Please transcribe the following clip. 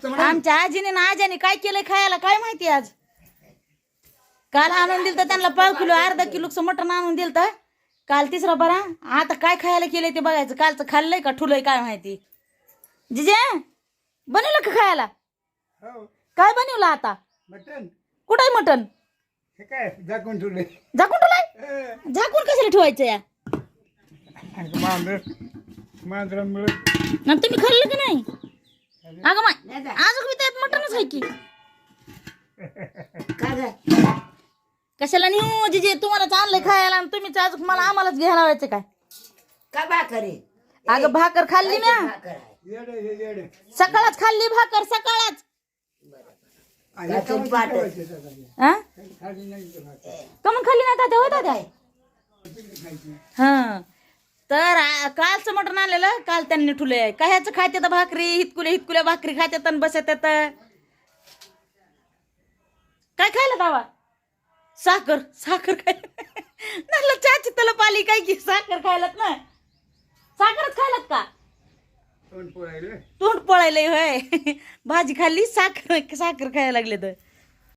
आमच्या आजीने ना आज्याने काय केलंय खायला काय माहिती आज. काल आणून दिलं तर त्यांना 1.5 किलो अर्धा किलोचं मटण आणून दिलं तर काल 3रा बरा. आता काय खायला केलंय ते बघायचं. कालचं खाल्लंय का ठुलंय काय माहिती. जिजे बनवलं का खायला. काय बनवलं आता. मटन कुठं आहे मटण. हे काय झाकून ठेवले. झाकून ठेवलंय. झाकून कशाला ठेवायचं या. मांजरामुळे आणि तुम्ही खाल्लं की नाही. अगं माय अजून मी त्यात मटणच आहे की. कशाला नेऊ जिजे तुम्हालाच आणलंय खायला आणि तुम्हीच आज मला आम्हालाच घ्यायला लावायचं काय. का भाकर आहे? अगं भाकर खाल्ली ना. भाकर आहे. येडे हे येडे. सकाळच खाल्ली भाकर सकाळच. हे तूप काय पाट. ठेवायचे सगळे. हा खाली नाही ठेवायचे. कमून खाल्ली नाही तात्या होता त्या. खायचे. हा तर कालचं मटण आणलेलं काल त्यांनी ठुले. काय ह्याचं खात्यात भाकरी हितकुल्या भाकरी खात्यात आणि बसत काय खायला दावा. साखर साखर खाय नाही चाची तलप आली काय की साखर खायलात ना. साखरच खायलात का. तोंड पोळायले. तोंड पळायलंय होय. भाजी खाल्ली साखर साखर खायला लागले तर